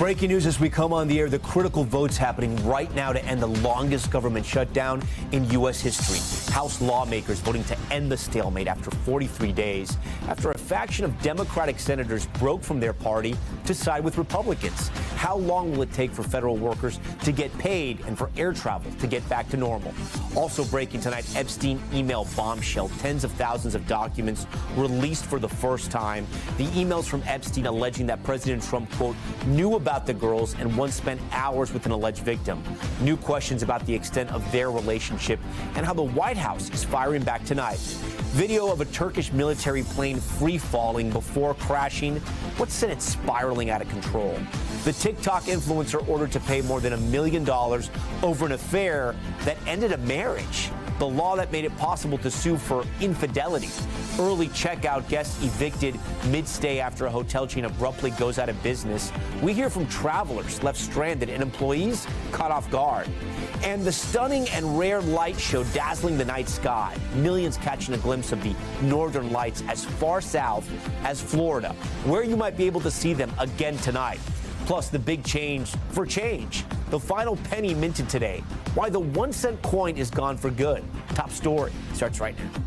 Breaking news as we come on the air, the critical votes happening right now to end the longest government shutdown in U.S. history. House lawmakers voting to end the stalemate after 43 days, after a faction of Democratic senators broke from their party to side with Republicans. How long will it take for federal workers to get paid and for air travel to get back to normal? Also breaking tonight, Epstein email bombshell. Tens of thousands of documents released for the first time. The emails from Epstein alleging that President Trump, quote, knew about the girls and once spent hours with an alleged victim. New questions about the extent of their relationship and how the White House is firing back tonight. Video of a Turkish military plane free-falling before crashing. What's sent it spiraling out of control? The TikTok influencer ordered to pay more than $1 million over an affair that ended a marriage. The law that made it possible to sue for infidelity. Early checkout guests evicted mid-stay after a hotel chain abruptly goes out of business. We hear from travelers left stranded and employees caught off guard. And the stunning and rare light show dazzling the night sky. Millions catching a glimpse of the northern lights as far south as Florida, where you might be able to see them again tonight. Plus, the big change for change. The final penny minted today. Why the 1-cent coin is gone for good. Top story starts right now.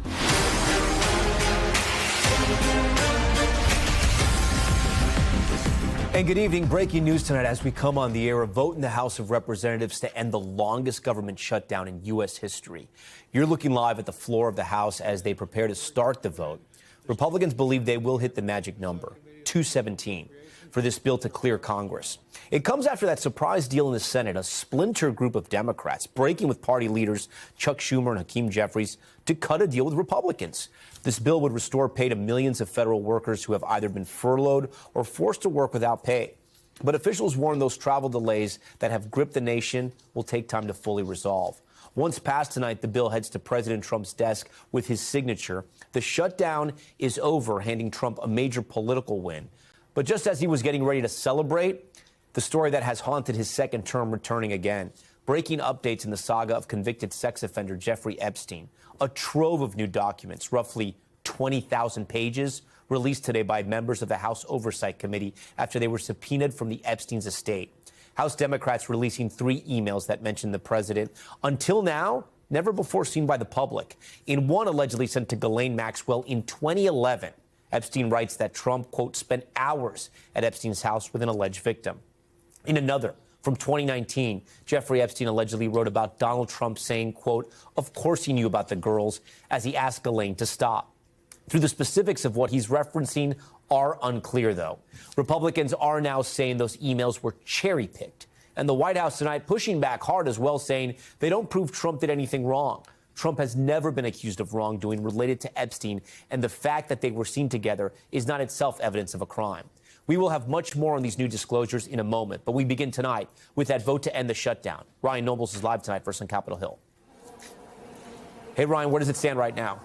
And good evening. Breaking news tonight as we come on the air. A vote in the House of Representatives to end the longest government shutdown in U.S. history. You're looking live at the floor of the House as they prepare to start the vote. Republicans believe they will hit the magic number, 217. For this bill to clear Congress. It comes after that surprise deal in the Senate, a splinter group of Democrats breaking with party leaders Chuck Schumer and Hakeem Jeffries to cut a deal with Republicans. This bill would restore pay to millions of federal workers who have either been furloughed or forced to work without pay. But officials warn those travel delays that have gripped the nation will take time to fully resolve. Once passed tonight, the bill heads to President Trump's desk with his signature. The shutdown is over, handing Trump a major political win. But just as he was getting ready to celebrate, the story that has haunted his second term returning again. Breaking updates in the saga of convicted sex offender Jeffrey Epstein. A trove of new documents, roughly 20,000 pages, released today by members of the House Oversight Committee after they were subpoenaed from the Epstein's estate. House Democrats releasing 3 emails that mention the president. Until now, never before seen by the public. In one allegedly sent to Ghislaine Maxwell in 2011. Epstein writes that Trump, quote, spent hours at Epstein's house with an alleged victim. In another, from 2019, Jeffrey Epstein allegedly wrote about Donald Trump saying, quote, of course he knew about the girls, as he asked Ghislaine to stop. Through the specifics of what he's referencing are unclear, though. Republicans are now saying those emails were cherry-picked. And the White House tonight pushing back hard as well, saying they don't prove Trump did anything wrong. Trump has never been accused of wrongdoing related to Epstein, and the fact that they were seen together is not itself evidence of a crime. We will have much more on these new disclosures in a moment, but we begin tonight with that vote to end the shutdown. Ryan Nobles is live tonight for us on Capitol Hill. Hey, Ryan, where does it stand right now?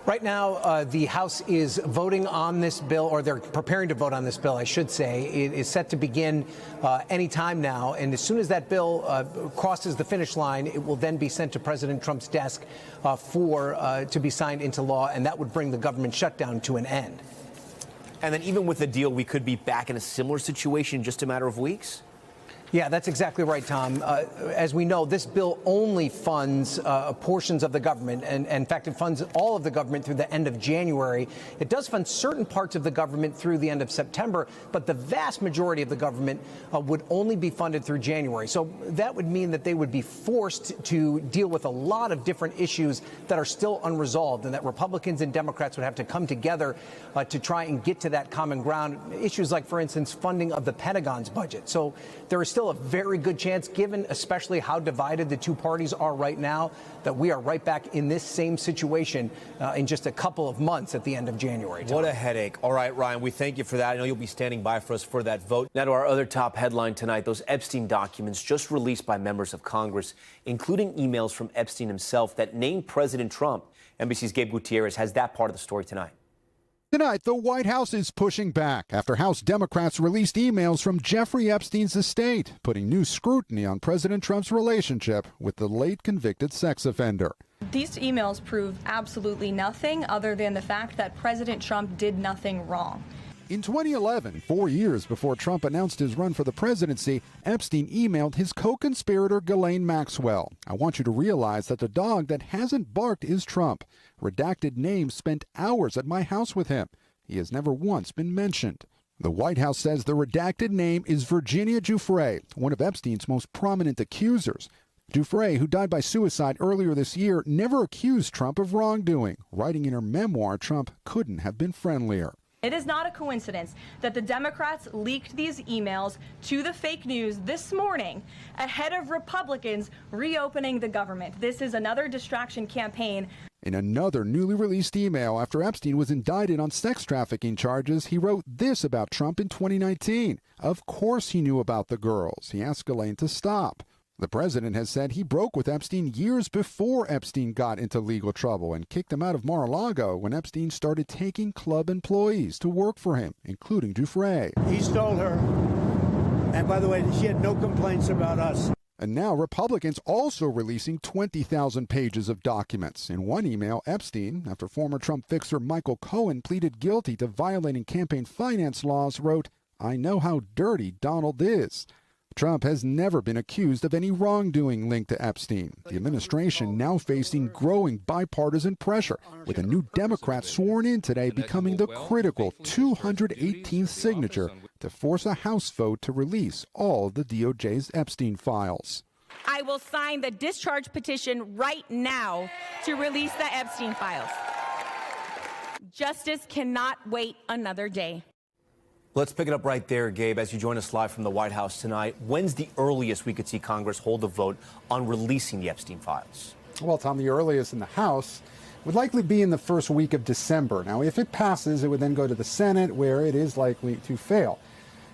Right now, the House is voting on this bill, or they're preparing to vote on this bill, I should say. It is set to begin any time now. And as soon as that bill crosses the finish line, it will then be sent to President Trump's desk to be signed into law. And that would bring the government shutdown to an end. And then even with the deal, we could be back in a similar situation in just a matter of weeks? Yeah, that's exactly right, Tom. As we know, this bill only funds portions of the government. And in fact, it funds all of the government through the end of January. It does fund certain parts of the government through the end of September, but the vast majority of the government would only be funded through January. So that would mean that they would be forced to deal with a lot of different issues that are still unresolved, and that Republicans and Democrats would have to come together to try and get to that common ground. Issues like, for instance, funding of the Pentagon's budget. So there is still a very good chance, given especially how divided the two parties are right now, that we are right back in this same situation in just a couple of months at the end of January. Tom. What a headache. All right, Ryan, we thank you for that. I know you'll be standing by for us for that vote. Now to our other top headline tonight, those Epstein documents just released by members of Congress, including emails from Epstein himself that name President Trump. NBC's Gabe Gutierrez has that part of the story tonight. Tonight, the White House is pushing back after House Democrats released emails from Jeffrey Epstein's estate, putting new scrutiny on President Trump's relationship with the late convicted sex offender. These emails prove absolutely nothing other than the fact that President Trump did nothing wrong. In 2011, 4 years before Trump announced his run for the presidency, Epstein emailed his co-conspirator Ghislaine Maxwell. "I want you to realize that the dog that hasn't barked is Trump. Redacted names spent hours at my house with him. He has never once been mentioned." The White House says the redacted name is Virginia Giuffre, one of Epstein's most prominent accusers. Giuffre, who died by suicide earlier this year, never accused Trump of wrongdoing. Writing in her memoir, Trump couldn't have been friendlier. It is not a coincidence that the Democrats leaked these emails to the fake news this morning ahead of Republicans reopening the government. This is another distraction campaign. In another newly released email after Epstein was indicted on sex trafficking charges, he wrote this about Trump in 2019. Of course he knew about the girls. He asked Ghislaine to stop. The president has said he broke with Epstein years before Epstein got into legal trouble and kicked him out of Mar-a-Lago when Epstein started taking club employees to work for him, including Giuffre. He stole her. And by the way, she had no complaints about us. And now Republicans also releasing 20,000 pages of documents. In one email, Epstein, after former Trump fixer Michael Cohen pleaded guilty to violating campaign finance laws, wrote, "I know how dirty Donald is." Trump has never been accused of any wrongdoing linked to Epstein. The administration now facing growing bipartisan pressure, with a new Democrat sworn in today becoming the critical 218th signature to force a House vote to release all the DOJ's Epstein files. I will sign the discharge petition right now to release the Epstein files. Justice cannot wait another day. Let's pick it up right there, Gabe, as you join us live from the White House tonight. When's the earliest we could see Congress hold a vote on releasing the Epstein files? Well, Tom, the earliest in the House would likely be in the first week of December. Now, if it passes, it would then go to the Senate, where it is likely to fail.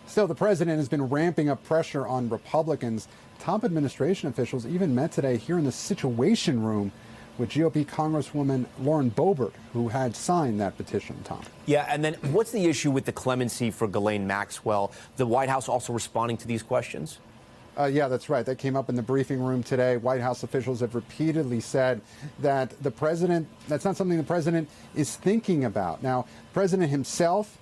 Still, the president has been ramping up pressure on Republicans. Top administration officials even met today here in the Situation Room with GOP Congresswoman Lauren Boebert, who had signed that petition, Tom. Yeah, and then what's the issue with the clemency for Ghislaine Maxwell? The White House also responding to these questions? Yeah, that's right. That came up in the briefing room today. White House officials have repeatedly said that that's not something the president is thinking about. Now, the president himself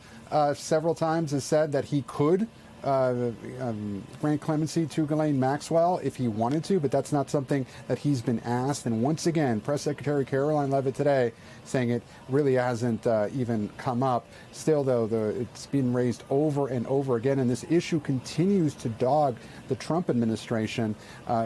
several times has said that he could grant clemency to Ghislaine Maxwell if he wanted to, but that's not something that he's been asked. And once again, Press Secretary Caroline Leavitt today saying it really hasn't even come up. Still, though, it's been raised over and over again, and this issue continues to dog the Trump administration,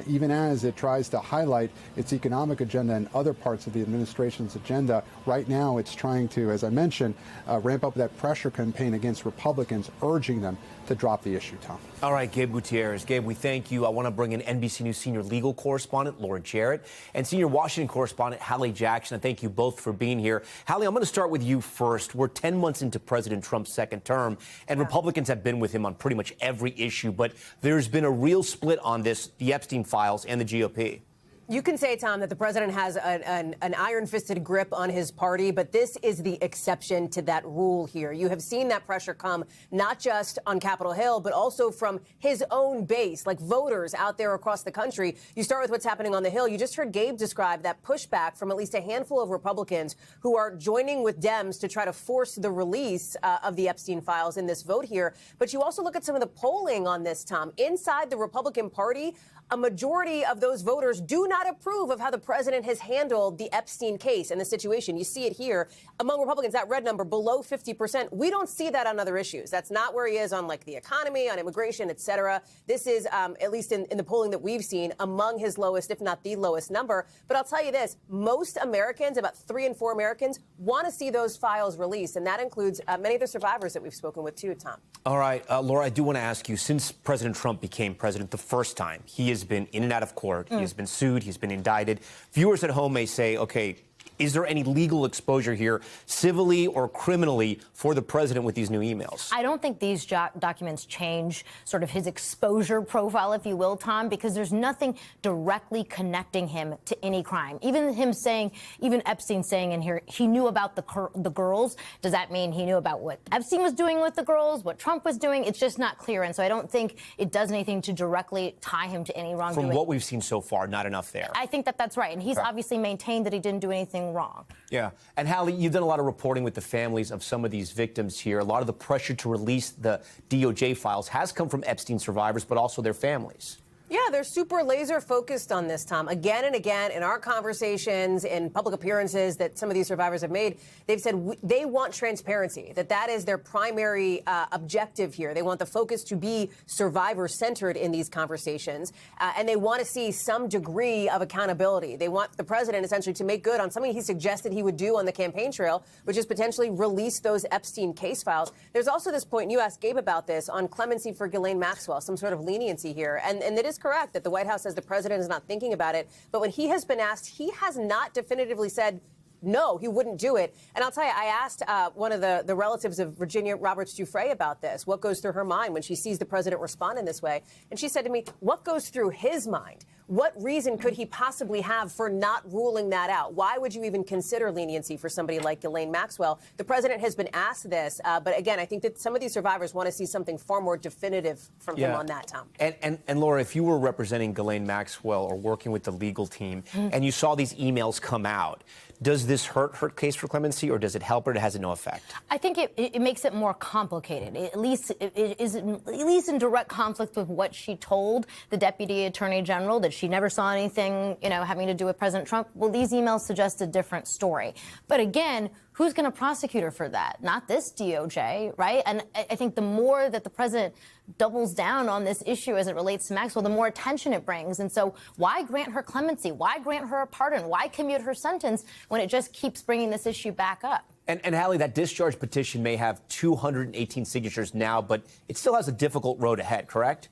even as it tries to highlight its economic agenda and other parts of the administration's agenda. Right now, it's trying to, as I mentioned, ramp up that pressure campaign against Republicans, urging them to drop the issue, Tom. All right, Gabe Gutierrez. Gabe, we thank you. I want to bring in NBC News senior legal correspondent Laura Jarrett and senior Washington correspondent Hallie Jackson. I thank you both for being here. Hallie, I'm going to start with you first. We're 10 months into President Trump's second term, and Republicans have been with him on pretty much every issue, but there's been a real split on this, the Epstein files and the GOP. You can say, Tom, that the president has an iron-fisted grip on his party, but this is the exception to that rule here. You have seen that pressure come not just on Capitol Hill, but also from his own base, like voters out there across the country. You start with what's happening on the Hill. You just heard Gabe describe that pushback from at least a handful of Republicans who are joining with Dems to try to force the release of the Epstein files in this vote here. But you also look at some of the polling on this, Tom. Inside the Republican Party, a majority of those voters do not approve of how the president has handled the Epstein case and the situation. You see it here among Republicans, that red number below 50%. We don't see that on other issues. That's not where he is on like the economy, on immigration, et cetera. This is, at least in the polling that we've seen, among his lowest, if not the lowest number. But I'll tell you this, most Americans, about 3 in 4 Americans, want to see those files released. And that includes many of the survivors that we've spoken with too, Tom. All right, Laura, I do want to ask you, since President Trump became president the first time, he has been in and out of court. He has been sued. He's been indicted. Viewers at home may say, okay, is there any legal exposure here, civilly or criminally, for the president with these new emails? I don't think these documents change sort of his exposure profile, if you will, Tom, because there's nothing directly connecting him to any crime. Even him saying, even Epstein saying in here, he knew about the girls. Does that mean he knew about what Epstein was doing with the girls, what Trump was doing? It's just not clear. And so I don't think it does anything to directly tie him to any wrongdoing. From what we've seen so far, not enough there. I think that that's right. And he's obviously maintained that he didn't do anything something wrong. Yeah. And Hallie, you've done a lot of reporting with the families of some of these victims here. A lot of the pressure to release the DOJ files has come from Epstein survivors, but also their families. Yeah, they're super laser focused on this, Tom. Again and again in our conversations, in public appearances that some of these survivors have made, they've said they want transparency, that is their primary objective here. They want the focus to be survivor-centered in these conversations, and they want to see some degree of accountability. They want the president essentially to make good on something he suggested he would do on the campaign trail, which is potentially release those Epstein case files. There's also this point, and you asked Gabe about this, on clemency for Ghislaine Maxwell, some sort of leniency here. And it is correct that the White House says the president is not thinking about it. But when he has been asked, he has not definitively said, no, he wouldn't do it. And I'll tell you, I asked one of the relatives of Virginia Roberts Giuffre about this, what goes through her mind when she sees the president respond in this way. And she said to me, what goes through his mind? What reason could he possibly have for not ruling that out? Why would you even consider leniency for somebody like Ghislaine Maxwell? The president has been asked this, but again, I think that some of these survivors want to see something far more definitive from him on that, Tom. And Laura, if you were representing Ghislaine Maxwell or working with the legal team and you saw these emails come out, does this hurt her case for clemency, or does it help her? It has no effect. I think it makes it more complicated. At least it is at least in direct conflict with what she told the deputy attorney general, that she never saw anything, having to do with President Trump. Well, these emails suggest a different story. But again, who's going to prosecute her for that? Not this DOJ, right? And I think the more that the president doubles down on this issue as it relates to Maxwell, the more attention it brings. And so why grant her clemency? Why grant her a pardon? Why commute her sentence when it just keeps bringing this issue back up? And Hallie, that discharge petition may have 218 signatures now, but it still has a difficult road ahead, correct?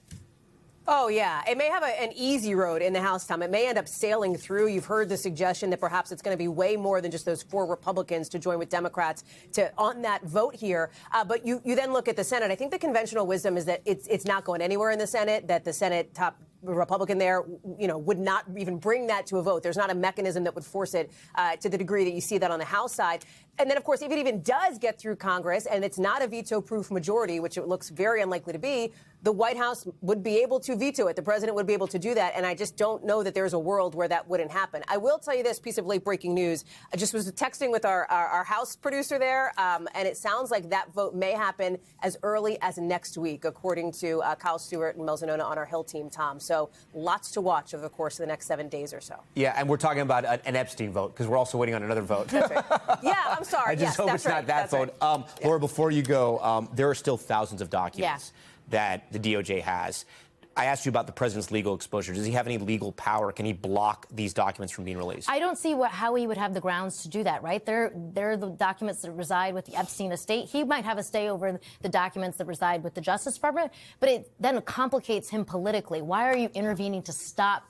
Oh, yeah. It may have an easy road in the House, Tom. It may end up sailing through. You've heard the suggestion that perhaps it's going to be way more than just those 4 Republicans to join with Democrats on that vote here. But you then look at the Senate. I think the conventional wisdom is that it's not going anywhere in the Senate, that the Senate top Republican there, would not even bring that to a vote. There's not a mechanism that would force it to the degree that you see that on the House side. And then, of course, if it even does get through Congress and it's not a veto-proof majority, which it looks very unlikely to be, the White House would be able to veto it. The president would be able to do that. And I just don't know that there's a world where that wouldn't happen. I will tell you this piece of late breaking news. I just was texting with our House producer there, and it sounds like that vote may happen as early as next week, according to Kyle Stewart and Mel Zanona on our Hill team, Tom. So lots to watch over the course of the next 7 days or so. Yeah, and we're talking about an Epstein vote, because we're also waiting on another vote. That's right. Yeah, I'm sorry. I just hope it's not that vote. Right. Laura, before you go, there are still thousands of documents that the DOJ has. I asked you about the president's legal exposure. Does he have any legal power? Can he block these documents from being released? I don't see how he would have the grounds to do that, right? They're the documents that reside with the Epstein estate. He might have a stay over the documents that reside with the Justice Department, but it then complicates him politically. Why are you intervening to stop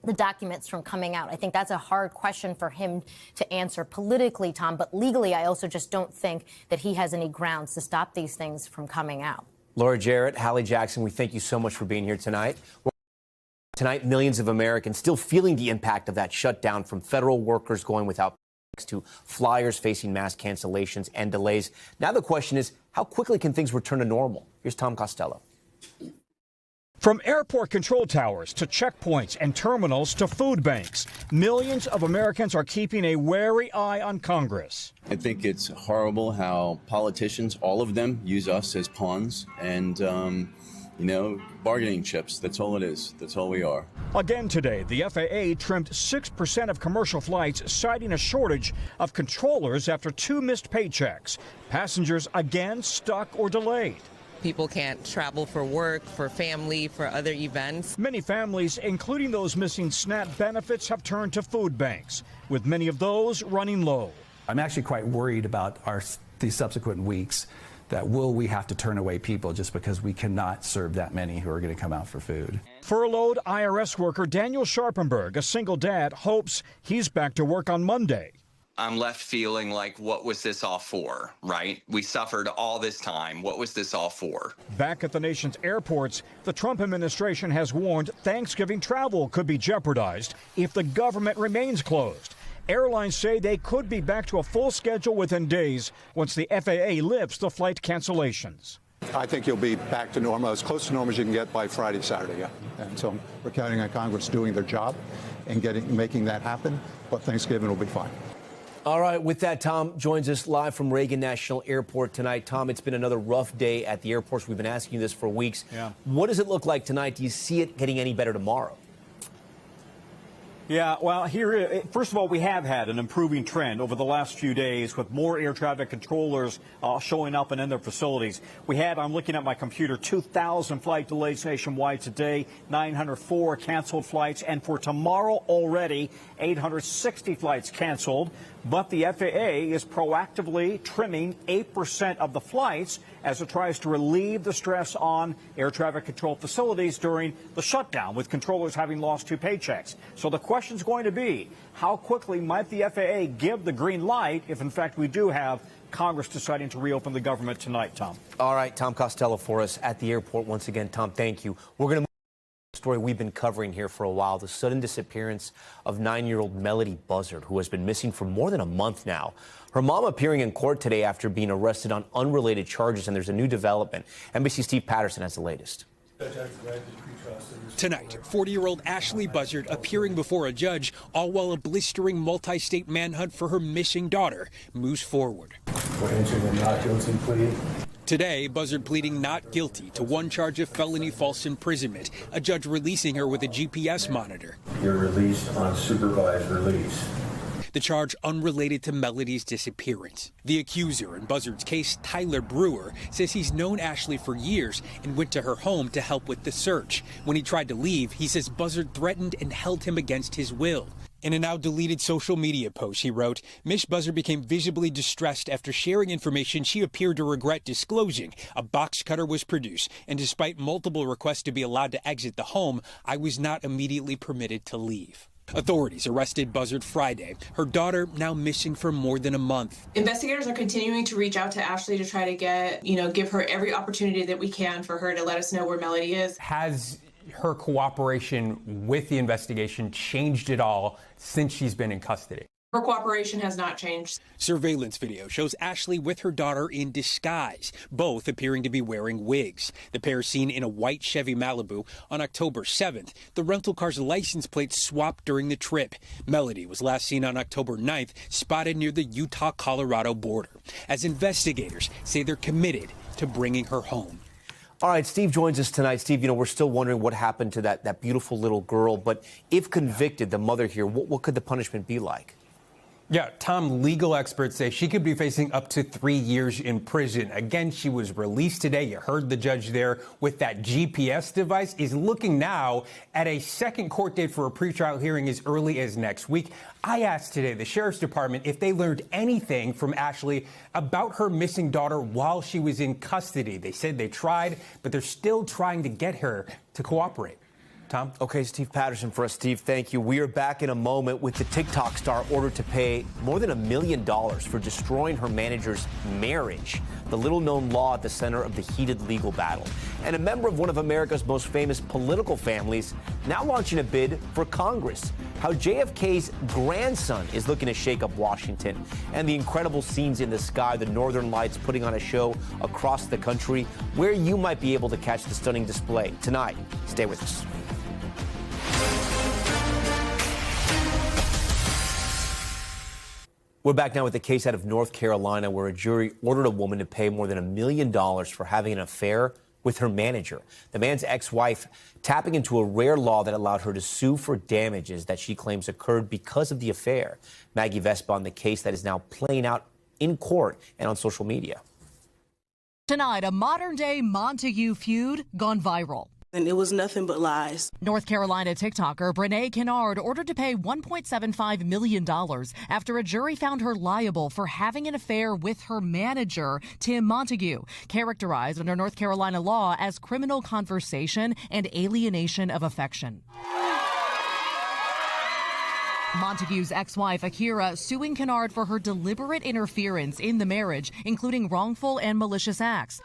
the documents from coming out? I think that's a hard question for him to answer politically, Tom, but legally, I also just don't think that he has any grounds to stop these things from coming out. Laura Jarrett, Hallie Jackson, we thank you so much for being here tonight. Tonight, millions of Americans still feeling the impact of that shutdown, from federal workers going without paychecks to flyers facing mass cancellations and delays. Now the question is, how quickly can things return to normal? Here's Tom Costello. From airport control towers to checkpoints and terminals to food banks, millions of Americans are keeping a wary eye on Congress. I think it's horrible how politicians, all of them, use us as pawns and, bargaining chips. That's all it is. That's all we are. Again today, the FAA trimmed 6% of commercial flights, citing a shortage of controllers after 2 missed paychecks. Passengers again stuck or delayed. People can't travel for work, for family, for other events. Many families, including those missing SNAP benefits, have turned to food banks, with many of those running low. I'm actually quite worried about these subsequent weeks, that will we have to turn away people just because we cannot serve that many who are going to come out for food. Furloughed IRS worker Daniel Sharpenberg, a single dad, hopes he's back to work on Monday. I'm left feeling like, what was this all for, right? We suffered all this time. What was this all for? Back at the nation's airports, the Trump administration has warned Thanksgiving travel could be jeopardized if the government remains closed. Airlines say they could be back to a full schedule within days once the FAA lifts the flight cancellations. I think you'll be back to normal, as close to normal as you can get by Friday, Saturday, yeah. And so we're counting on Congress doing their job and making that happen, but Thanksgiving will be fine. All right, with that, Tom joins us live from Reagan National Airport tonight. Tom, it's been another rough day at the airports. We've been asking you this for weeks. Yeah. What does it look like tonight? Do you see it getting any better tomorrow? Yeah, well, here, first of all, we have had an improving trend over the last few days with more air traffic controllers showing up and in their facilities. We had, I'm looking at my computer, 2,000 flight delays nationwide today, 904 canceled flights, and for tomorrow already, 860 flights canceled. But the FAA is proactively trimming 8% of the flights as it tries to relieve the stress on air traffic control facilities during the shutdown, with controllers having lost 2 paychecks. So the question is going to be, how quickly might the FAA give the green light if, in fact, we do have Congress deciding to reopen the government tonight, Tom? All right, Tom Costello for us at the airport once again. Tom, thank you. We're going to story we've been covering here for a while, the sudden disappearance of 9-year-old Melody Buzzard, who has been missing for more than a month now. Her mom appearing in court today after being arrested on unrelated charges, and there's a new development. NBC Steve Patterson has the latest. Tonight, 40-year-old Ashley Buzzard appearing before a judge, all while a blistering multi-state manhunt for her missing daughter moves forward. We're entering a not guilty plea. Today, Buzzard pleading not guilty to 1 charge of felony false imprisonment, a judge releasing her with a GPS monitor. You're released on supervised release. The charge unrelated to Melody's disappearance. The accuser in Buzzard's case, Tyler Brewer, says he's known Ashley for years and went to her home to help with the search. When he tried to leave, he says Buzzard threatened and held him against his will. In a now deleted social media post, he wrote, Miss Buzzard became visibly distressed after sharing information she appeared to regret disclosing. A box cutter was produced, and despite multiple requests to be allowed to exit the home, I was not immediately permitted to leave. Authorities arrested Buzzard Friday. Her daughter now missing for more than a month. Investigators are continuing to reach out to Ashley to try to give her every opportunity that we can for her to let us know where Melody is. Has her cooperation with the investigation changed at all since she's been in custody? Her cooperation has not changed. Surveillance video shows Ashley with her daughter in disguise, both appearing to be wearing wigs. The pair seen in a white Chevy Malibu on October 7th. The rental car's license plate swapped during the trip. Melody was last seen on October 9th, spotted near the Utah-Colorado border, as investigators say they're committed to bringing her home. All right, Steve joins us tonight. Steve, we're still wondering what happened to that beautiful little girl, but if convicted, the mother here, what could the punishment be like? Yeah, Tom, legal experts say she could be facing up to 3 years in prison. Again, she was released today. You heard the judge there with that GPS device. Is looking now at a second court date for a pretrial hearing as early as next week. I asked today the sheriff's department if they learned anything from Ashley about her missing daughter while she was in custody. They said they tried, but they're still trying to get her to cooperate. Tom? Okay, Steve Patterson for us. Steve, thank you. We are back in a moment with the TikTok star ordered to pay more than $1 million for destroying her manager's marriage, the little-known law at the center of the heated legal battle. And a member of one of America's most famous political families now launching a bid for Congress. How JFK's grandson is looking to shake up Washington, and the incredible scenes in the sky, the Northern Lights putting on a show across the country, where you might be able to catch the stunning display tonight. Stay with us. We're back now with a case out of North Carolina where a jury ordered a woman to pay more than $1 million for having an affair with her manager. The man's ex-wife tapping into a rare law that allowed her to sue for damages that she claims occurred because of the affair. Maggie Vespa on the case that is now playing out in court and on social media. Tonight, a modern-day Montague feud gone viral. And it was nothing but lies. North Carolina TikToker Brene Kennard ordered to pay $1.75 million after a jury found her liable for having an affair with her manager, Tim Montague, characterized under North Carolina law as criminal conversation and alienation of affection. Montague's ex-wife, Akira, suing Kennard for her deliberate interference in the marriage, including wrongful and malicious acts.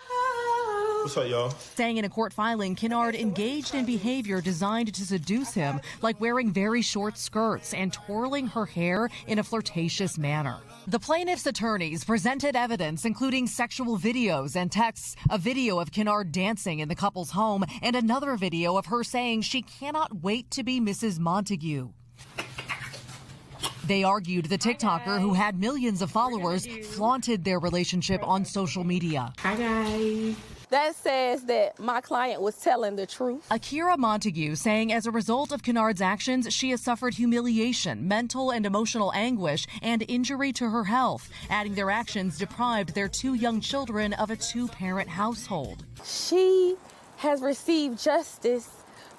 What's up, y'all? Saying in a court filing, Kennard engaged in behavior designed to seduce him, like wearing very short skirts and twirling her hair in a flirtatious manner. The plaintiff's attorneys presented evidence, including sexual videos and texts, a video of Kennard dancing in the couple's home, and another video of her saying she cannot wait to be Mrs. Montague. They argued the TikToker, who had millions of followers, flaunted their relationship on social media. Hi, guys. That says that my client was telling the truth. Akira Montague saying as a result of Kennard's actions, she has suffered humiliation, mental and emotional anguish, and injury to her health, adding their actions deprived their 2 young children of a 2-parent household. She has received justice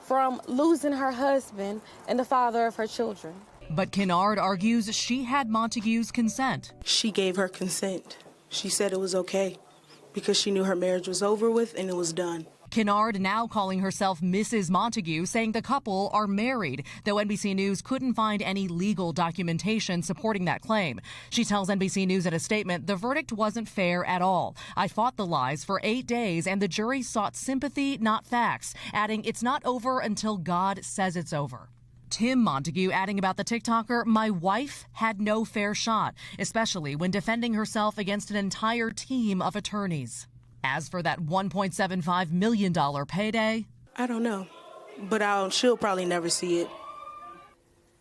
from losing her husband and the father of her children. But Kennard argues she had Montague's consent. She gave her consent. She said it was okay because she knew her marriage was over with and it was done. Kennard now calling herself Mrs. Montague, saying the couple are married, though NBC News couldn't find any legal documentation supporting that claim. She tells NBC News in a statement, the verdict wasn't fair at all. I fought the lies for 8 days and the jury sought sympathy, not facts, adding it's not over until God says it's over. Tim Montague adding about the TikToker, my wife had no fair shot, especially when defending herself against an entire team of attorneys. As for that $1.75 million payday, I don't know, but she'll probably never see it.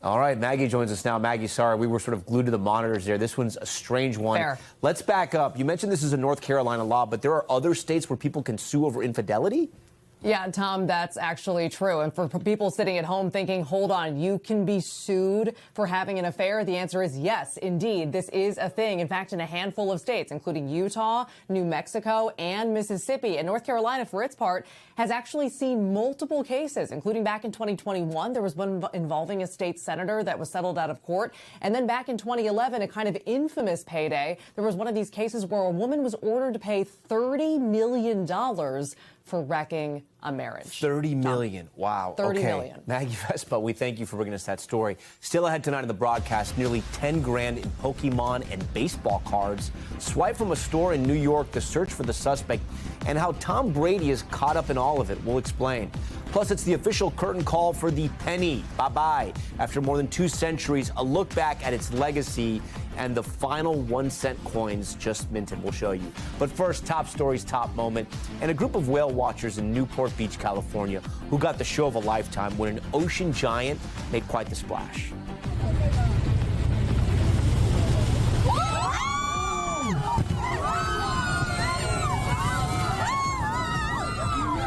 All right, Maggie joins us now. Maggie, sorry, we were sort of glued to the monitors there. This one's a strange one. Fair. Let's back up. You mentioned this is a North Carolina law, but there are other states where people can sue over infidelity? Yeah, Tom, that's actually true. And for people sitting at home thinking, hold on, you can be sued for having an affair, the answer is yes, indeed. This is a thing. In fact, in a handful of states, including Utah, New Mexico, and Mississippi. And North Carolina, for its part, has actually seen multiple cases, including back in 2021. There was one involving a state senator that was settled out of court. And then back in 2011, a kind of infamous payday, there was one of these cases where a woman was ordered to pay $30 million for wrecking a marriage. 30 million. Wow. 30 okay. million. Maggie Vespa, we thank you for bringing us that story. Still ahead tonight in the broadcast, nearly 10 grand in Pokemon and baseball cards. Swipe from a store in New York, the search for the suspect, and how Tom Brady is caught up in all of it. We'll explain. Plus, it's the official curtain call for the penny. Bye-bye. After more than 2 centuries, a look back at its legacy and the final 1-cent coins just minted. We'll show you. But first, top stories, top moment, and a group of whale watchers in Newport Beach, California, who got the show of a lifetime when an ocean giant made quite the splash.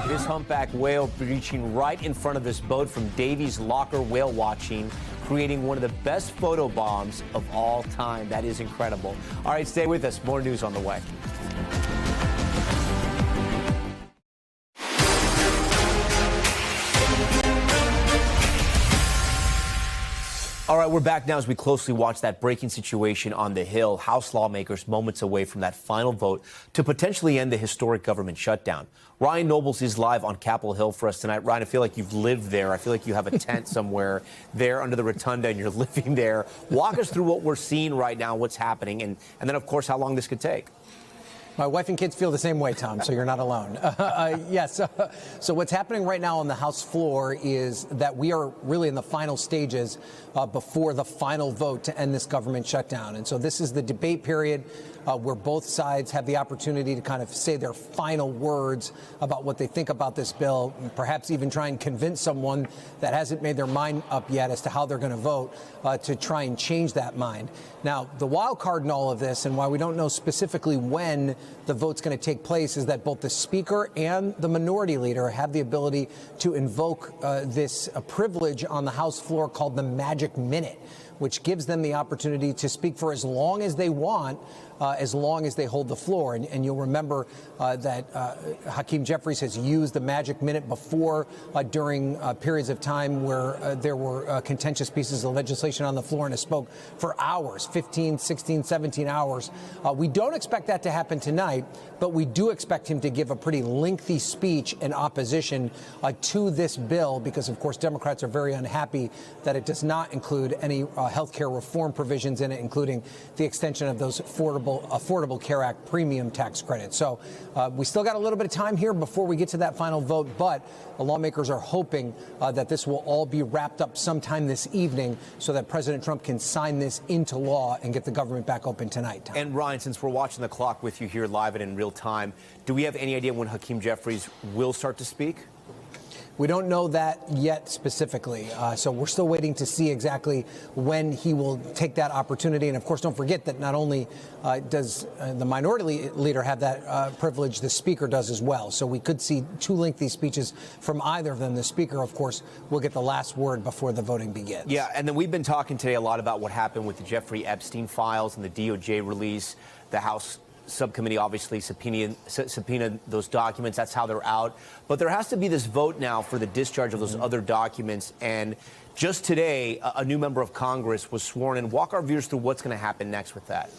This humpback whale breaching right in front of this boat from Davies Locker Whale Watching, creating one of the best photo bombs of all time. That is incredible. All right, stay with us. More news on the way. All right, we're back now as we closely watch that breaking situation on the Hill. House lawmakers moments away from that final vote to potentially end the historic government shutdown. Ryan Nobles is live on Capitol Hill for us tonight. Ryan, I feel like you've lived there. I feel like you have a tent somewhere there under the rotunda and you're living there. Walk us through what we're seeing right now, what's happening, and then, of course, how long this could take. My wife and kids feel the same way, Tom, so you're not alone. Yes. So what's happening right now on the House floor is that we are really in the final stages before the final vote to end this government shutdown. And so this is the debate period where both sides have the opportunity to kind of say their final words about what they think about this bill, and perhaps even try and convince someone that hasn't made their mind up yet as to how they're going to vote to try and change that mind. Now, the wild card in all of this, and why we don't know specifically when the vote's going to take place, is that both the Speaker and the Minority Leader have the ability to invoke this privilege on the House floor called the Magic Minute, which gives them the opportunity to speak for as long as they want, as long as they hold the floor. And you'll remember that Hakeem Jeffries has used the Magic Minute before during periods of time where there were contentious pieces of legislation on the floor, and has spoke for hours, 15, 16, 17 hours. We don't expect that to happen tonight, but we do expect him to give a pretty lengthy speech in opposition to this bill, because, of course, Democrats are very unhappy that it does not include any health care reform provisions in it, including the extension of those Affordable Care Act premium tax credits. So we still got a little bit of time here before we get to that final vote, but the lawmakers are hoping that this will all be wrapped up sometime this evening so that President Trump can sign this into law and get the government back open tonight. Tom. And Ryan, since we're watching the clock with you here live and in real time, do we have any idea when Hakeem Jeffries will start to speak? We don't know that yet specifically. So we're still waiting to see exactly when he will take that opportunity. And of course, don't forget that not only does the minority leader have that privilege, the speaker does as well. So we could see 2 lengthy speeches from either of them. The speaker, of course, will get the last word before the voting begins. Yeah, and then we've been talking today a lot about what happened with the Jeffrey Epstein files and the DOJ release. The House subcommittee obviously subpoenaed those documents. That's how they're out. But there has to be this vote now for the discharge of those other documents. And just today, a new member of Congress was sworn in. Walk our viewers through what's going to happen next with that.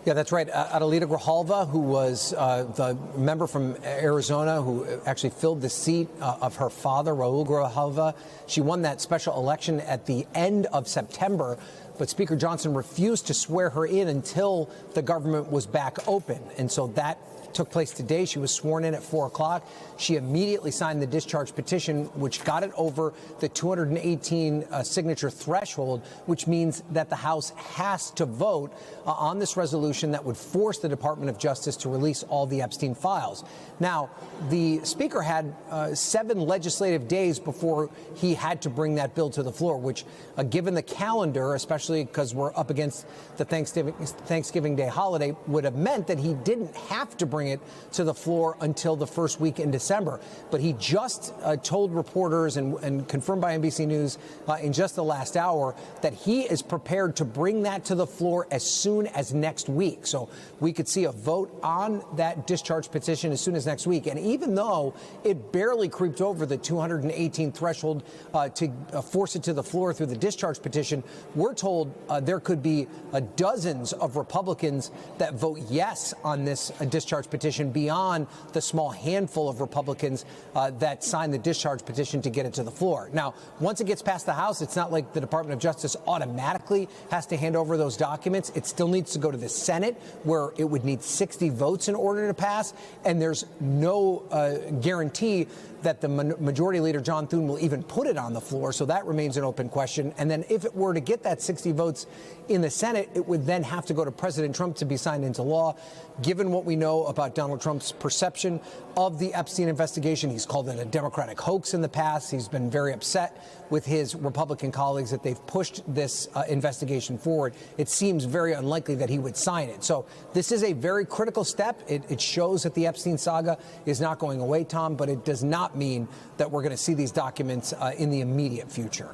Yeah, that's right. Adelita Grijalva, who was the member from Arizona who actually filled the seat of her father, Raul Grijalva. She won that special election at the end of September. But Speaker Johnson refused to swear her in until the government was back open. And so that took place today. She was sworn in at 4 o'clock. She immediately signed the discharge petition, which got it over the 218 signature threshold, which means that the House has to vote on this resolution that would force the Department of Justice to release all the Epstein files. Now, the Speaker had 7 legislative days before he had to bring that bill to the floor, which, given the calendar, especially because we're up against the Thanksgiving Day holiday, would have meant that he didn't have to bring it to the floor until the first week in December. But he just told reporters and confirmed by NBC News in just the last hour that he is prepared to bring that to the floor as soon as next week. So we could see a vote on that discharge petition as soon as next week. And even though it barely creeped over the 218 threshold to force it to the floor through the discharge petition, we're told there could be dozens of Republicans that vote yes on this discharge petition beyond the small handful of Republicans that signed the discharge petition to get it to the floor. Now, once it gets past the House, it's not like the Department of Justice automatically has to hand over those documents. It still needs to go to the Senate, where it would need 60 votes in order to pass. And there's no guarantee that the Majority Leader John Thune will even put it on the floor. So that remains an open question. And then if it were to get that 60 votes in the Senate, it would then have to go to President Trump to be signed into law. Given what we know about Donald Trump's perception of the Epstein investigation, he's called it a Democratic hoax in the past. He's been very upset with his Republican colleagues that they've pushed this investigation forward. It seems very unlikely that he would sign it. So this is a very critical step. It shows that the Epstein saga is not going away, Tom, but it does not mean that we're going to see these documents in the immediate future.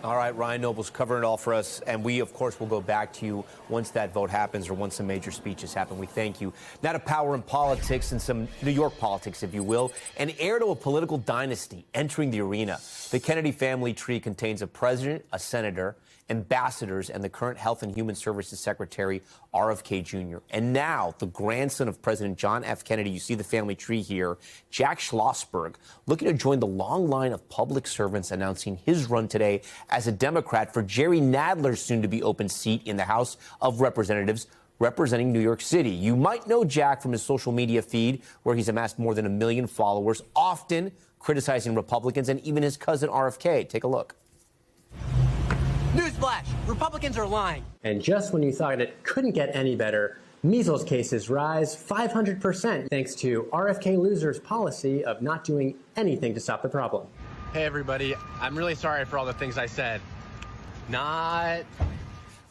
All right, Ryan Noble's covering it all for us, and we, of course, will go back to you once that vote happens or once some major speeches happen. We thank you. Now to power and politics, and some New York politics, if you will. An heir to a political dynasty entering the arena. The Kennedy family tree contains a president, a senator, ambassadors, and the current Health and Human Services Secretary, RFK Jr. And now the grandson of President John F. Kennedy, you see the family tree here, Jack Schlossberg, looking to join the long line of public servants, announcing his run today as a Democrat for Jerry Nadler's soon-to-be open seat in the House of Representatives, representing New York City. You might know Jack from his social media feed, where he's amassed more than 1 million followers, often criticizing Republicans and even his cousin RFK. Take a look. Newsflash, Republicans are lying. And just when you thought it couldn't get any better, measles cases rise 500% thanks to RFK Loser's policy of not doing anything to stop the problem. Hey, everybody. I'm really sorry for all the things I said.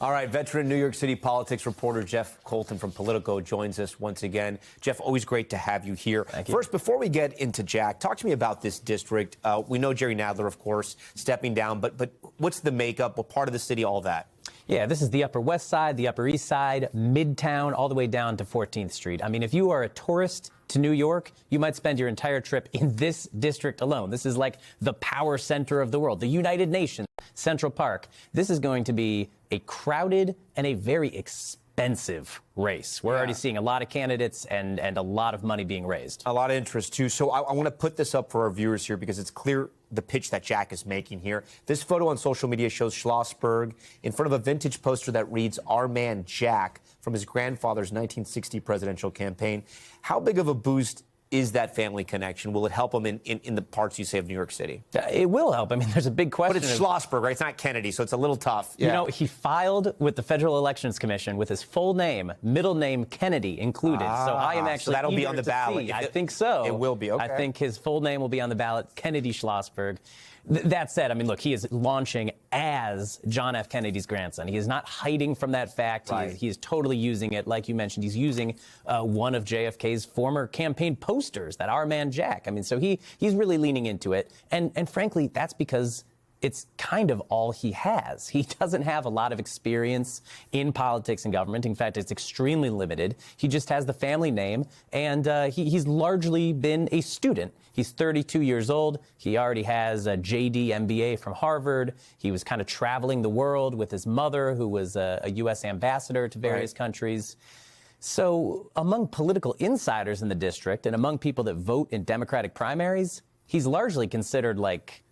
All right, veteran New York City politics reporter Jeff Colton from Politico joins us once again. Jeff, always great to have you here. Thank you. First, before we get into Jack, talk to me about this district. We know Jerry Nadler, of course, stepping down, but what's the makeup? What part of the city, all that? Yeah, this is the Upper West Side, the Upper East Side, Midtown, all the way down to 14th Street. I mean, if you are a tourist to New York, you might spend your entire trip in this district alone. This is like the power center of the world, the United Nations, Central Park. This is going to be a crowded and a very expensive race. We're already seeing a lot of candidates and a lot of money being raised. A lot of interest, too. So I want to put this up for our viewers here because it's clear the pitch that Jack is making here. This photo on social media shows Schlossberg in front of a vintage poster that reads, "Our Man Jack," from his grandfather's 1960 presidential campaign. How big of a boost is that family connection? Will it help him in the parts you say of New York City? It will help. I mean, there's a big question. But it's Schlossberg, right? It's not Kennedy, so it's a little tough. You know, he filed with the Federal Elections Commission with his full name, middle name Kennedy included. So I am actually so that'll be on the ballot. I think so. It will be, okay. I think his full name will be on the ballot, Kennedy Schlossberg. That said, I mean, look, he is launching as John F. Kennedy's grandson. He is not hiding from that fact. Right. He is totally using it. Like you mentioned, he's using one of JFK's former campaign posters, that Our Man Jack. I mean, so he's really leaning into it. And frankly, that's because it's kind of all he has. He doesn't have a lot of experience in politics and government. In fact, it's extremely limited. He just has the family name, and he's largely been a student. He's 32 years old. He already has a JD MBA from Harvard. He was kind of traveling the world with his mother, who was a U.S. ambassador to various countries. So among political insiders in the district and among people that vote in Democratic primaries, he's largely considered like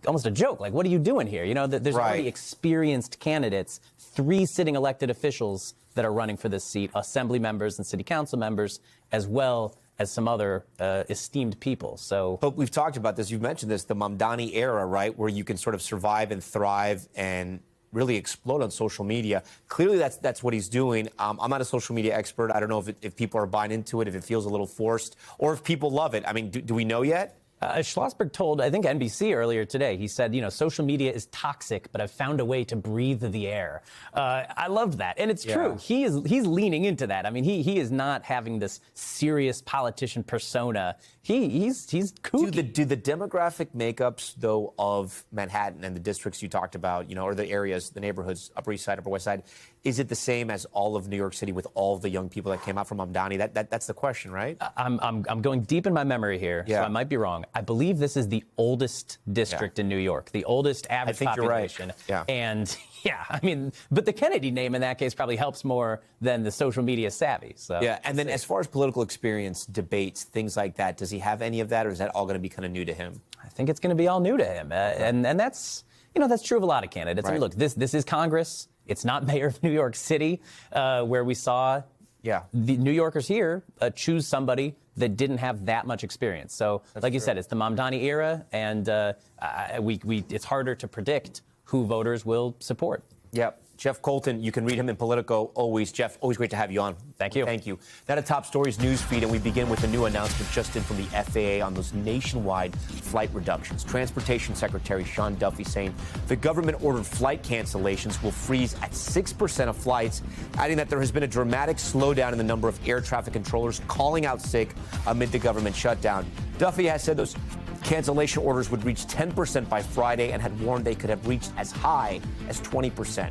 almost a joke. Like, what are you doing here? You know, there's already experienced candidates, 3 sitting elected officials that are running for this seat, assembly members and city council members, as well as some other esteemed people. So, but we've talked about this. You've mentioned this, the Mamdani era, right, where you can sort of survive and thrive and really explode on social media. Clearly, that's what he's doing. I'm not a social media expert. I don't know if people are buying into it, if it feels a little forced, or if people love it. I mean, do we know yet? Schlossberg told, I think, NBC earlier today, he said, you know, social media is toxic, but I've found a way to breathe the air. I loved that. And it's true. He's leaning into that. I mean, he is not having this serious politician persona. He's kooky. Do the demographic makeups, though, of Manhattan and the districts you talked about, you know, or the areas, the neighborhoods, Upper East Side, Upper West Side, is it the same as all of New York City with all of the young people that came out from Mamdani? That's the question, right? I'm going deep in my memory here, so I might be wrong. I believe this is the oldest district in New York, the oldest average population. You're right. And I mean, but the Kennedy name in that case probably helps more than the social media savvy. So yeah, and then as far as political experience, debates, things like that, does he have any of that, or is that all going to be kind of new to him? I think it's going to be all new to him, and that's, you know, that's true of a lot of candidates. I mean, look, this is Congress. It's not mayor of New York City, where we saw the New Yorkers here choose somebody that didn't have that much experience. So, like you said, it's the Mamdani era, and it's harder to predict who voters will support. Yep. Jeff Colton, you can read him in Politico always. Jeff, always great to have you on. Thank you. Thank you. Now to Top Stories news feed, and we begin with a new announcement just in from the FAA on those nationwide flight reductions. Transportation Secretary Sean Duffy saying the government-ordered flight cancellations will freeze at 6% of flights, adding that there has been a dramatic slowdown in the number of air traffic controllers calling out sick amid the government shutdown. Duffy has said those cancellation orders would reach 10% by Friday and had warned they could have reached as high as 20%.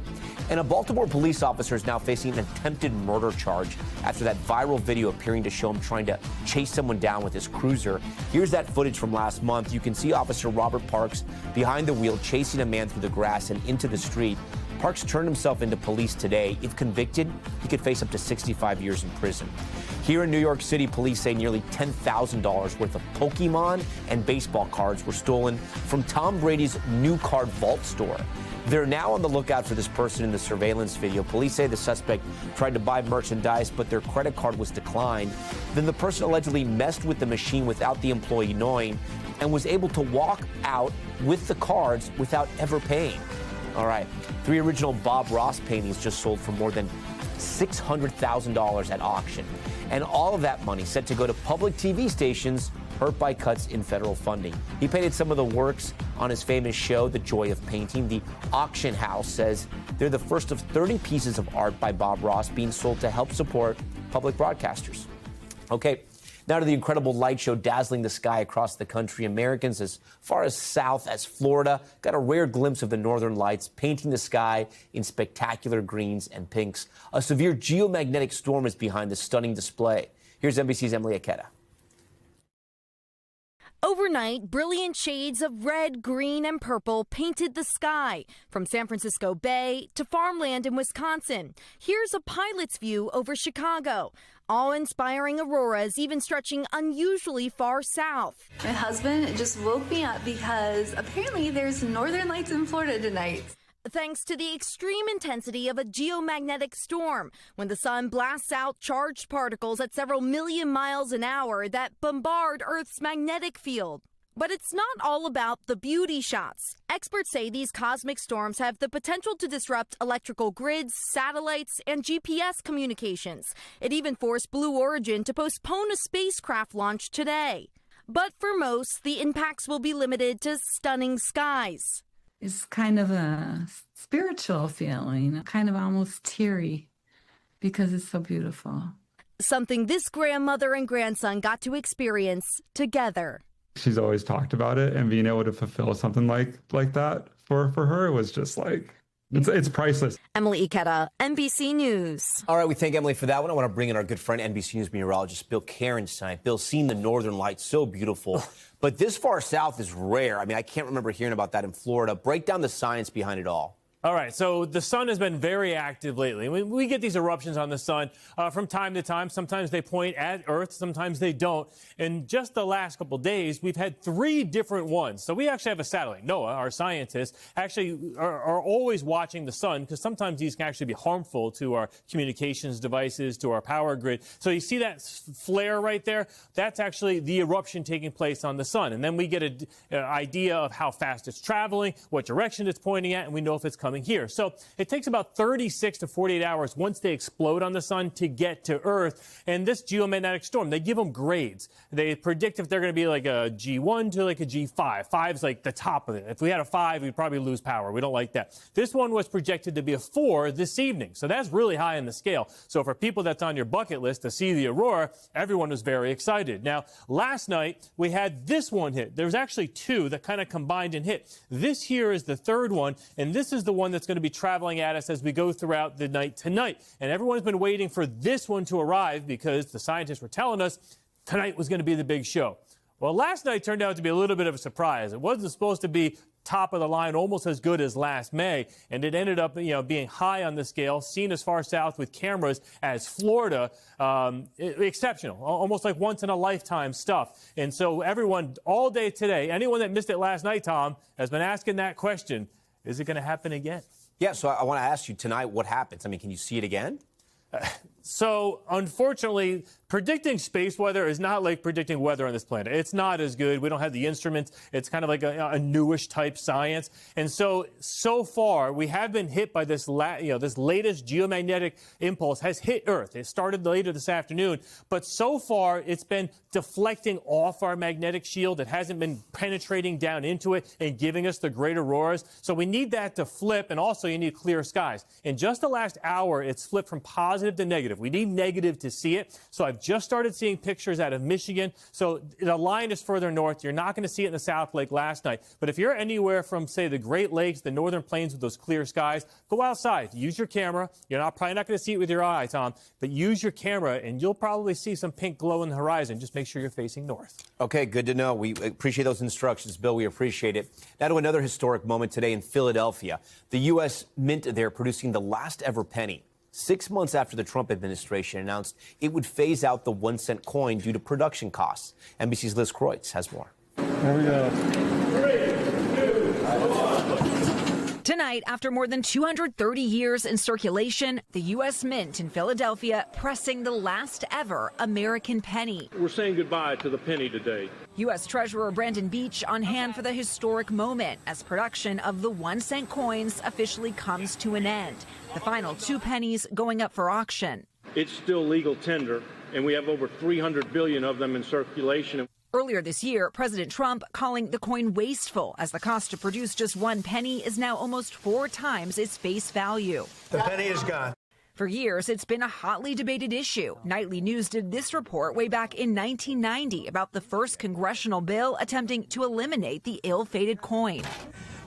And a Baltimore police officer is now facing an attempted murder charge after that viral video appearing to show him trying to chase someone down with his cruiser. Here's that footage from last month. You can see Officer Robert Parks behind the wheel chasing a man through the grass and into the street. Parks turned himself into police today. If convicted, he could face up to 65 years in prison. Here in New York City, police say nearly $10,000 worth of Pokemon and baseball cards were stolen from Tom Brady's new card vault store. They're now on the lookout for this person in the surveillance video. Police say the suspect tried to buy merchandise, but their credit card was declined. Then the person allegedly messed with the machine without the employee knowing and was able to walk out with the cards without ever paying. All right. 3 original Bob Ross paintings just sold for more than $600,000 at auction. And all of that money set to go to public TV stations hurt by cuts in federal funding. He painted some of the works on his famous show, The Joy of Painting. The auction house says they're the first of 30 pieces of art by Bob Ross being sold to help support public broadcasters. Okay. Now to the incredible light show dazzling the sky across the country. Americans as far as south as Florida got a rare glimpse of the northern lights, painting the sky in spectacular greens and pinks. A severe geomagnetic storm is behind the stunning display. Here's NBC's Emily Aketa. Overnight, brilliant shades of red, green, and purple painted the sky, from San Francisco Bay to farmland in Wisconsin. Here's a pilot's view over Chicago. Awe-inspiring auroras even stretching unusually far south. My husband just woke me up because apparently there's northern lights in Florida tonight. thanks to the extreme intensity of a geomagnetic storm, when the sun blasts out charged particles at several million miles an hour that bombard Earth's magnetic field. But it's not all about the beauty shots. Experts say these cosmic storms have the potential to disrupt electrical grids, satellites, and GPS communications. It even forced Blue Origin to postpone a spacecraft launch today. But for most, the impacts will be limited to stunning skies. It's kind of a spiritual feeling, kind of almost teary, because it's so beautiful. Something this grandmother and grandson got to experience together. She's always talked about it, and being able to fulfill something like that for her was just like, it's priceless. Emily Ikeda, NBC News. All right, we thank Emily for that one. I want to bring in our good friend, NBC News meteorologist Bill Cairns tonight. Bill, seeing the northern lights, so beautiful, but this far south is rare. I mean, I can't remember hearing about that in Florida. Break down the science behind it all. All right, so the sun has been very active lately. We get these eruptions on the sun from time to time. Sometimes they point at Earth, sometimes they don't. And just the last couple of days, we've had 3 different ones. So we actually have a satellite. NOAA, our scientists, actually are always watching the sun, because sometimes these can actually be harmful to our communications devices, to our power grid. So you see that flare right there? That's actually the eruption taking place on the sun. And then we get an idea of how fast it's traveling, what direction it's pointing at, and we know if it's coming here. So it takes about 36 to 48 hours once they explode on the sun to get to Earth. And this geomagnetic storm, they give them grades. They predict if they're going to be like a G1 to like a G5. 5's like the top of it. If we had a 5, we'd probably lose power. We don't like that. This one was projected to be a 4 this evening. So that's really high in the scale. So for people that's on your bucket list to see the aurora, everyone was very excited. Now, last night we had this one hit. There's actually 2 that kind of combined and hit. This here is the 3rd one, and this is the one that's going to be traveling at us as we go throughout the night tonight. And everyone's been waiting for this one to arrive, because the scientists were telling us tonight was going to be the big show. Well, last night turned out to be a little bit of a surprise. It wasn't supposed to be top of the line, almost as good as last May, and it ended up, being high on the scale, seen as far south with cameras as Florida. Exceptional, almost like once in a lifetime stuff. And so everyone all day today, anyone that missed it last night, Tom, has been asking that question: is it going to happen again? Yeah, so I want to ask you tonight what happens. I mean, can you see it again? So, unfortunately, predicting space weather is not like predicting weather on this planet. It's not as good. We don't have the instruments. It's kind of like a newish type science. And so far, we have been hit by this, this latest geomagnetic impulse has hit Earth. It started later this afternoon, but so far, it's been deflecting off our magnetic shield. It hasn't been penetrating down into it and giving us the great auroras. So we need that to flip, and also you need clear skies. In just the last hour, it's flipped from positive to negative. We need negative to see it. So I've just started seeing pictures out of Michigan. So the line is further north. You're not going to see it in the South Lake last night. But if you're anywhere from, say, the Great Lakes, the northern plains with those clear skies, go outside. Use your camera. You're probably not going to see it with your eye, Tom, but use your camera, and you'll probably see some pink glow in the horizon. Just make sure you're facing north. Okay, good to know. We appreciate those instructions, Bill. We appreciate it. Now to another historic moment today in Philadelphia. The U.S. Mint there producing the last ever penny. 6 months after the Trump administration announced it would phase out the 1-cent coin due to production costs. NBC's Liz Kreutz has more. Here we go. 3, 2, 1. Tonight, after more than 230 years in circulation, the U.S. Mint in Philadelphia pressing the last ever American penny. We're saying goodbye to the penny today. U.S. Treasurer Brandon Beach on hand for the historic moment as production of the 1-cent coins officially comes to an end. The final 2 pennies going up for auction. It's still legal tender, and we have over 300 billion of them in circulation. Earlier this year, President Trump calling the coin wasteful, as the cost to produce just 1 penny is now almost 4 times its face value. The penny is gone. For years, it's been a hotly debated issue. Nightly News did this report way back in 1990 about the first congressional bill attempting to eliminate the ill-fated coin.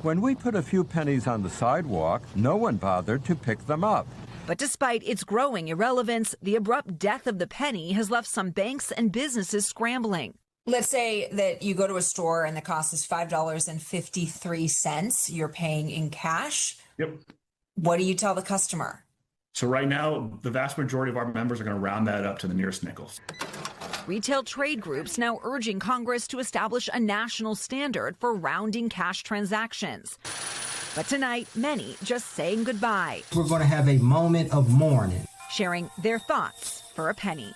When we put a few pennies on the sidewalk, no one bothered to pick them up. But despite its growing irrelevance, the abrupt death of the penny has left some banks and businesses scrambling. Let's say that you go to a store and the cost is $5.53. You're paying in cash. Yep. What do you tell the customer? So right now, the vast majority of our members are going to round that up to the nearest nickels. Retail trade groups now urging Congress to establish a national standard for rounding cash transactions. But tonight, many just saying goodbye. We're going to have a moment of mourning. Sharing their thoughts for a penny.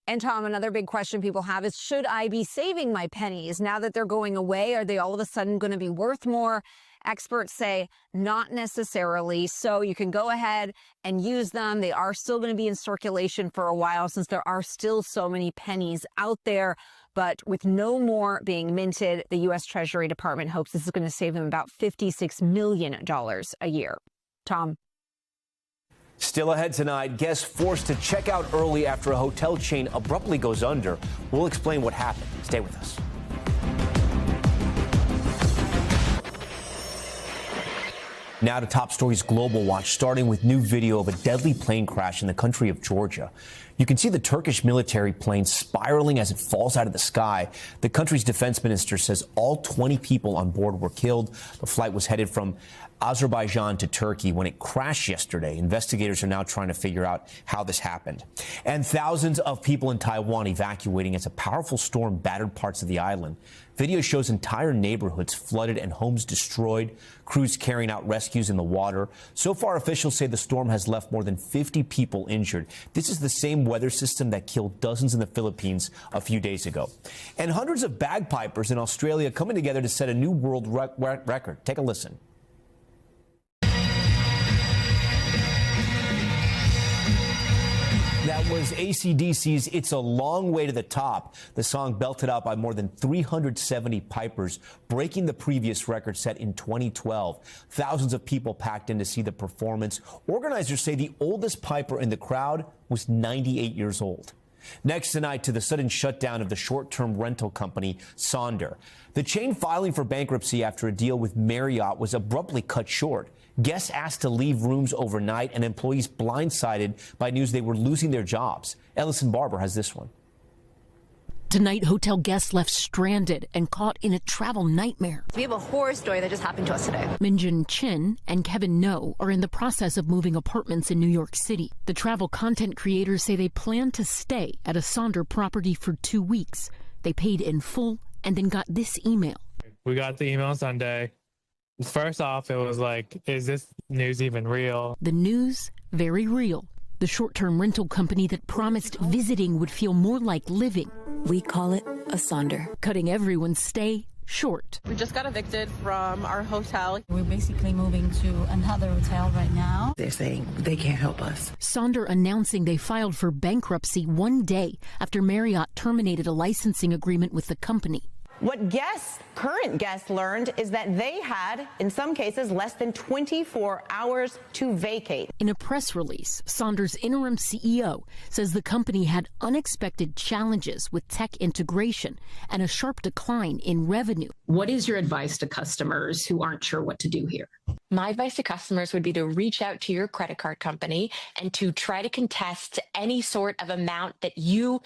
And Tom, another big question people have is, should I be saving my pennies now that they're going away? Are they all of a sudden going to be worth more? Experts say not necessarily. So you can go ahead and use them. They are still going to be in circulation for a while since there are still so many pennies out there. But with no more being minted, the U.S. Treasury Department hopes this is going to save them about $56 million a year. Tom. Still ahead tonight, guests forced to check out early after a hotel chain abruptly goes under. We'll explain what happened. Stay with us. Now to top stories Global Watch, starting with new video of a deadly plane crash in the country of Georgia. You can see the Turkish military plane spiraling as it falls out of the sky. The country's defense minister says all 20 people on board were killed. The flight was headed from Azerbaijan to Turkey when it crashed yesterday. Investigators are now trying to figure out how this happened. And thousands of people in Taiwan evacuating as a powerful storm battered parts of the island. Video shows entire neighborhoods flooded and homes destroyed, crews carrying out rescues in the water. So far, officials say the storm has left more than 50 people injured. This is the same weather system that killed dozens in the Philippines a few days ago. And hundreds of bagpipers in Australia coming together to set a new world record. Take a listen. That was AC/DC's It's a Long Way to the Top. The song belted out by more than 370 pipers, breaking the previous record set in 2012. Thousands of people packed in to see the performance. Organizers say the oldest piper in the crowd was 98 years old. Next tonight, to the sudden shutdown of the short-term rental company Sonder. The chain filing for bankruptcy after a deal with Marriott was abruptly cut short. Guests asked to leave rooms overnight and employees blindsided by news they were losing their jobs. Ellison Barber has this one. Tonight, hotel guests left stranded and caught in a travel nightmare. We have a horror story that just happened to us today. Minjin Chin and Kevin No are in the process of moving apartments in New York City. The travel content creators say they plan to stay at a Sonder property for 2 weeks. They paid in full and then got this email. We got the email Sunday. First off, it was like, is this news even real? The news, very real. The short-term rental company that promised visiting would feel more like living. We call it a Sonder. Cutting everyone's stay short. We just got evicted from our hotel. We're basically moving to another hotel right now. They're saying they can't help us. Sonder announcing they filed for bankruptcy 1 day after Marriott terminated a licensing agreement with the company. What current guests learned is that they had, in some cases, less than 24 hours to vacate. In a press release, Sonder's interim CEO says the company had unexpected challenges with tech integration and a sharp decline in revenue. What is your advice to customers who aren't sure what to do here? My advice to customers would be to reach out to your credit card company and to try to contest any sort of amount that you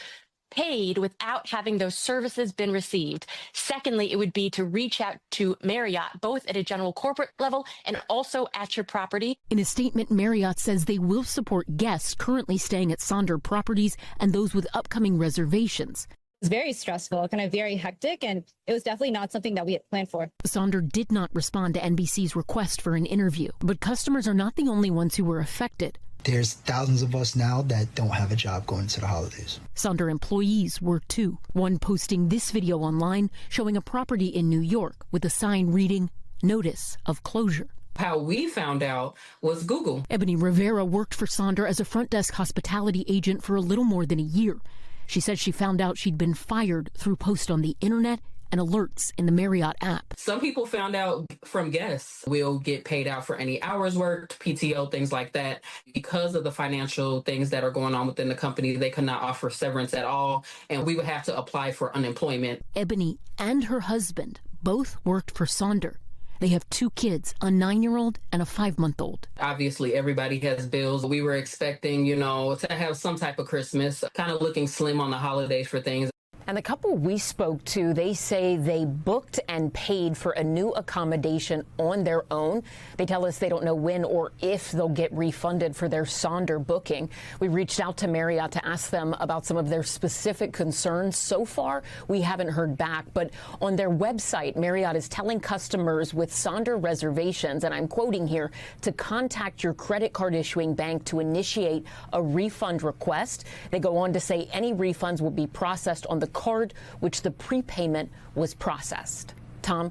paid without having those services been received. Secondly, it would be to reach out to Marriott, both at a general corporate level and also at your property. In a statement, Marriott says they will support guests currently staying at Sonder properties and those with upcoming reservations. It's very stressful, kind of very hectic, and it was definitely not something that we had planned for. Sonder did not respond to NBC's request for an interview, but customers are not the only ones who were affected. There's thousands of us now that don't have a job going into the holidays. Sonder employees were too. One posting this video online showing a property in New York with a sign reading, "Notice of Closure." How we found out was Google. Ebony Rivera worked for Sonder as a front desk hospitality agent for a little more than a year. She said she found out she'd been fired through posts on the internet and alerts in the Marriott app. Some people found out from guests. We'll get paid out for any hours worked, PTO, things like that. Because of the financial things that are going on within the company, they could not offer severance at all, and we would have to apply for unemployment. Ebony and her husband both worked for Sonder. They have 2 kids, a 9-year-old and a 5-month-old. Obviously, everybody has bills. We were expecting, to have some type of Christmas, kind of looking slim on the holidays for things. And the couple we spoke to, they say they booked and paid for a new accommodation on their own. They tell us they don't know when or if they'll get refunded for their Sonder booking. We reached out to Marriott to ask them about some of their specific concerns. So far, we haven't heard back. But on their website, Marriott is telling customers with Sonder reservations, and I'm quoting here, to contact your credit card issuing bank to initiate a refund request. They go on to say any refunds will be processed on the card which the prepayment was processed. Tom?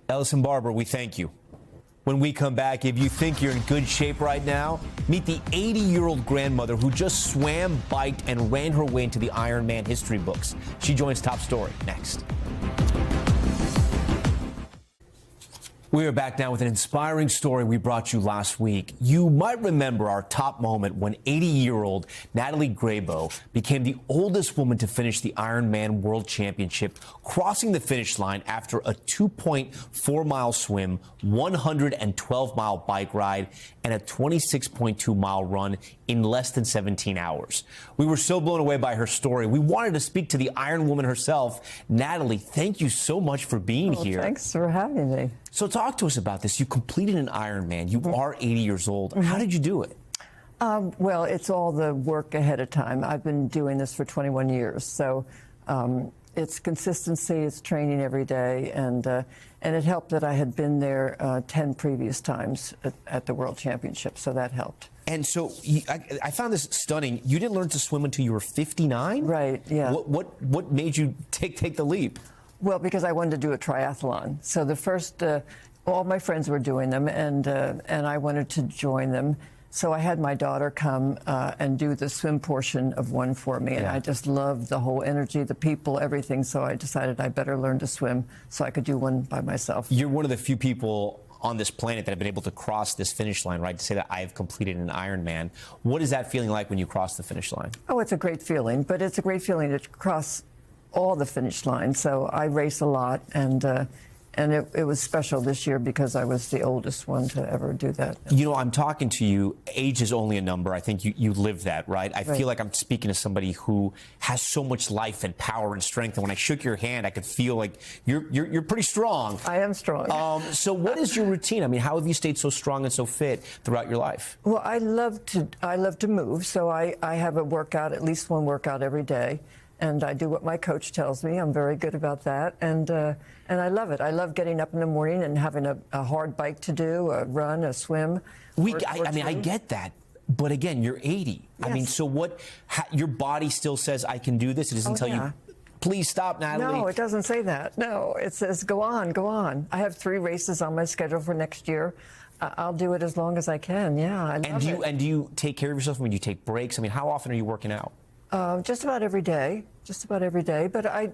Ellison Barber, we thank you. When we come back, if you think you're in good shape right now, meet the 80-year-old grandmother who just swam, biked, and ran her way into the Ironman history books. She joins Top Story next. We are back now with an inspiring story we brought you last week. You might remember our top moment when 80-year-old Natalie Grabo became the oldest woman to finish the Ironman World Championship, crossing the finish line after a 2.4-mile swim, 112-mile bike ride, and a 26.2-mile run in less than 17 hours. We were so blown away by her story. We wanted to speak to the Iron Woman herself. Natalie, thank you so much for being here. Thanks for having me. So talk to us about this. You completed an Ironman. You are 80 years old. How did you do it? Well, it's all the work ahead of time. I've been doing this for 21 years. So it's consistency, it's training every day. And it helped that I had been there 10 previous times at the World Championship. So that helped. And so I found this stunning. You didn't learn to swim until you were 59? Right, yeah. What made you take the leap? Well, because I wanted to do a triathlon. So the first, all my friends were doing them, and I wanted to join them. So I had my daughter come and do the swim portion of one for me, and I just loved the whole energy, the people, everything. So I decided I better learn to swim so I could do one by myself. You're one of the few people on this planet that have been able to cross this finish line, right? To say that I have completed an Ironman. What is that feeling like when you cross the finish line? Oh, it's a great feeling, but it's a great feeling to cross all the finish lines. So I race a lot, and it was special this year because I was the oldest one to ever do that. You know, I'm talking to you. Age is only a number. I think you live that, right? I feel like I'm speaking to somebody who has so much life and power and strength. And when I shook your hand, I could feel like you're pretty strong. I am strong. So what is your routine? I mean, how have you stayed so strong and so fit throughout your life? Well, I love to move. So I have a workout, at least one workout every day. And I do what my coach tells me. I'm very good about that. And I love it. I love getting up in the morning and having a hard bike to do, a run, a swim. I mean, I get that. But again, you're 80. Yes. I mean, so your body still says, I can do this. It doesn't tell you, please stop, Natalie. No, it doesn't say that. No, it says, go on, go on. I have 3 races on my schedule for next year. I'll do it as long as I can. Yeah, I love it. And do you take care of yourself when you take breaks? I mean, how often are you working out? Just about every day. But I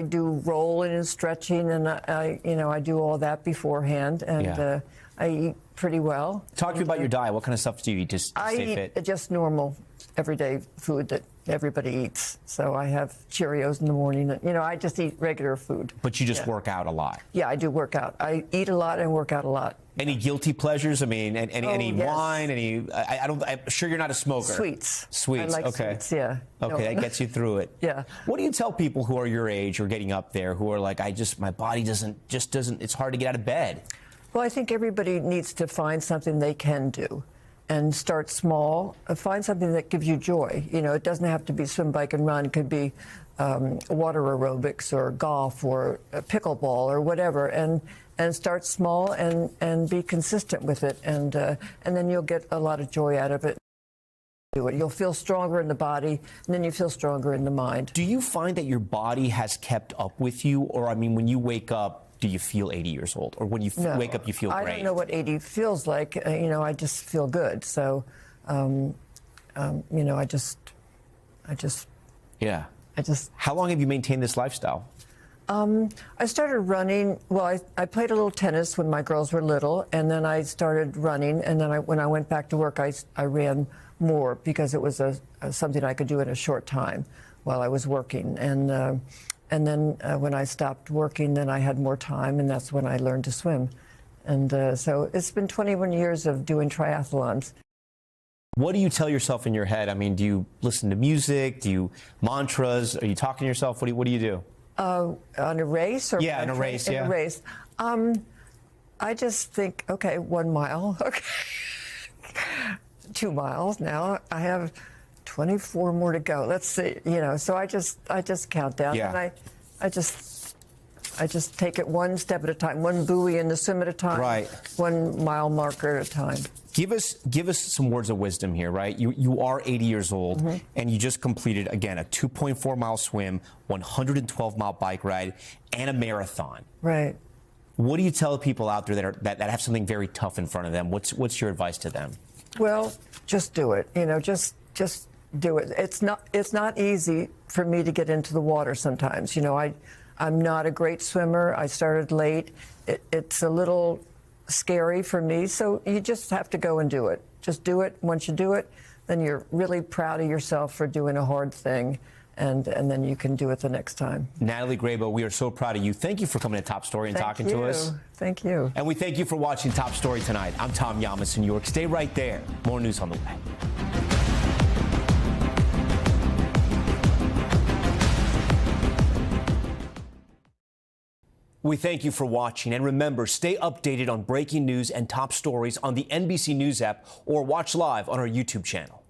do rolling and stretching, and I do all that beforehand, and I eat pretty well. Talk to me about your diet. What kind of stuff do you eat to stay fit? I eat just normal, everyday food that everybody eats. So I have Cheerios in the morning. I just eat regular food. But you just work out a lot. Yeah, I do work out. I eat a lot and work out a lot. Any guilty pleasures? I mean, any wine? I'm sure you're not a smoker. Sweets. Sweets. I like sweets. Yeah. Okay, that gets you through it. Yeah. What do you tell people who are your age or getting up there who are like, my body doesn't. It's hard to get out of bed? Well, I think everybody needs to find something they can do. And start small. Find something that gives you joy. It doesn't have to be swim, bike, and run. It could be water aerobics or golf or pickleball or whatever. And start small and be consistent with it. And then you'll get a lot of joy out of it. You'll feel stronger in the body, and then you feel stronger in the mind. Do you find that your body has kept up with you? Or, I mean, when you wake up, do you feel 80 years old? Or when you wake up, you feel great? I don't know what 80 feels like. I just feel good. So, I just. Yeah. How long have you maintained this lifestyle? I started running. Well, I played a little tennis when my girls were little, and then I started running. And then when I went back to work, I ran more because it was something I could do in a short time while I was working. And then when I stopped working, then I had more time, and that's when I learned to swim. And so it's been 21 years of doing triathlons. What do you tell yourself in your head? I mean, do you listen to music? Do you mantras? Are you talking to yourself? What do you do? On a race? Or yeah, in a race, in a race. I just think, okay, 1 mile, okay. 2 miles now. I have 24 more to go. Let's see, so I just count down. Yeah. And I just take it one step at a time, one buoy in the swim at a time. Right. 1 mile marker at a time. Give us some words of wisdom here, right? You are 80 years old, and you just completed, again, a 2.4-mile swim, 112-mile bike ride, and a marathon. Right. What do you tell people out there that have something very tough in front of them? What's your advice to them? Well, just do it. Just do it. It's not easy for me to get into the water sometimes. I'm not a great swimmer. I started late. It's a little scary for me, so you just have to go and do it. Just do it. Once you do it, then you're really proud of yourself for doing a hard thing, and then you can do it the next time. Natalie Grabo, we are so proud of you. Thank you for coming to Top Story and talking to us. Thank you. And we thank you for watching Top Story tonight. I'm Tom Llamas in New York. Stay right there. More news on the way. We thank you for watching, and remember, stay updated on breaking news and top stories on the NBC News app or watch live on our YouTube channel.